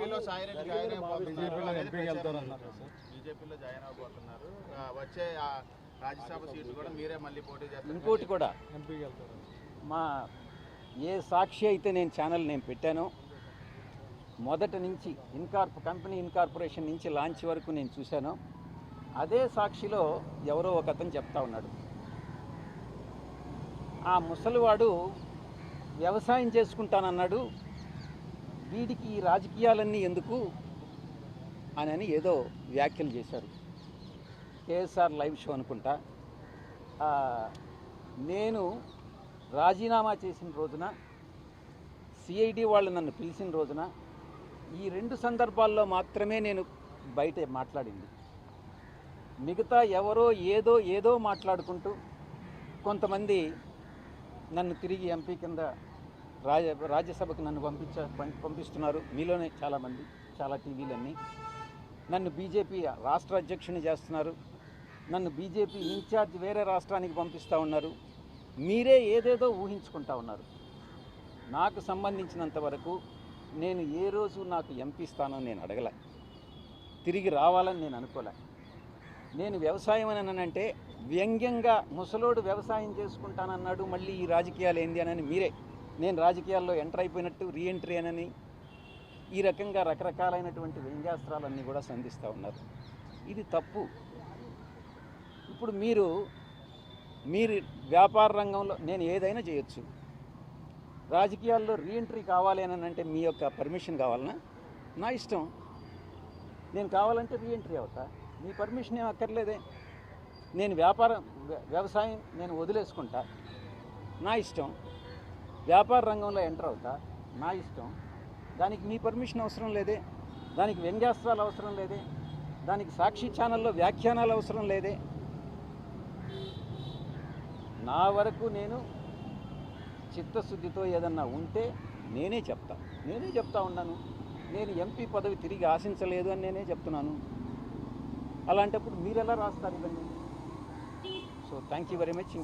బీజేపీలో సాయిరెడ్డి జాయిన్ బీజేపీలో జాయిన్ అవబోతున్నారు. వచ్చే రాజ్యసభ సీటు కూడా మీరే మళ్ళీ పోటీ చేస్తారు. ఇంకోటి కూడా మా ఏ సాక్షి అయితే నేను ఛానల్ పెట్టానో మొదటి నుంచి కంపెనీ ఇన్కార్పొరేషన్ నుంచి లాంచ్ వరకు నేను చూశాను. అదే సాక్షిలో ఎవరో ఒక అతను చెప్తా ఉన్నాడు, ఆ ముసలివాడు వ్యవసాయం చేసుకుంటానన్నాడు, వీడికి ఈ రాజకీయాలన్నీ ఎందుకు అని ఏదో వ్యాఖ్యలు చేశారు. కేఎస్ఆర్ లైవ్ షో అనుకుంటా. నేను రాజీనామా చేసిన రోజున, సిఐడి వాళ్ళు నన్ను పిలిచిన రోజున, ఈ 2 సందర్భాల్లో మాత్రమే నేను బయట మాట్లాడింది. మిగతా ఎవరో ఏదో మాట్లాడుకుంటూ కొంతమంది నన్ను తిరిగి ఎంపీ కింద రాజ్యసభకు నన్ను పంపిస్తున్నారు. మీలోనే చాలామంది, చాలా టీవీలన్నీ నన్ను బీజేపీ రాష్ట్ర అధ్యక్షుని చేస్తున్నారు, నన్ను బీజేపీ ఇన్ఛార్జ్ వేరే రాష్ట్రానికి పంపిస్తూ ఉన్నారు. మీరే ఏదేదో ఊహించుకుంటా ఉన్నారు. నాకు సంబంధించినంత వరకు నేను ఏ రోజు నాకు ఎంపీ స్థానం నేను అడగలే, తిరిగి రావాలని నేను అనుకోలే. నేను వ్యవసాయం అని అంటే వ్యంగ్యంగా ముసలోడు వ్యవసాయం చేసుకుంటానన్నాడు, మళ్ళీ ఈ రాజకీయాలు ఏంది అని మీరే నేను రాజకీయాల్లో ఎంటర్ అయిపోయినట్టు రీఎంట్రీ అని ఈ రకంగా రకరకాలైనటువంటి వ్యంగ్యాస్త్రాలన్నీ కూడా సంధిస్తూ ఉన్నారు. ఇది తప్పు. ఇప్పుడు మీరు వ్యాపార రంగంలో నేను ఏదైనా చేయొచ్చు, రాజకీయాల్లో రీఎంట్రీ కావాలి అని అంటే మీ యొక్క పర్మిషన్ కావాలన్నా నా ఇష్టం. నేను కావాలంటే రీఎంట్రీ అవుతా, మీ పర్మిషన్ ఏం అక్కర్లేదే. నేను వ్యవసాయం నేను వదిలేసుకుంటా, నా ఇష్టం. వ్యాపార రంగంలో ఎంటర్ అవుతా, నా ఇష్టం. దానికి మీ పర్మిషన్ అవసరం లేదే, దానికి వ్యంగ్యాస్త్రాలు అవసరం లేదే, దానికి సాక్షి ఛానల్లో వ్యాఖ్యానాలు అవసరం లేదే. నా వరకు నేను చిత్తశుద్ధితో ఏదన్నా ఉంటే నేనే చెప్తా ఉన్నాను. నేను ఎంపీ పదవి తిరిగి ఆశించలేదు అని నేనే చెప్తున్నాను. అలాంటప్పుడు మీరు ఎలా రాస్తారు ఇవన్నీ? So thank you very much.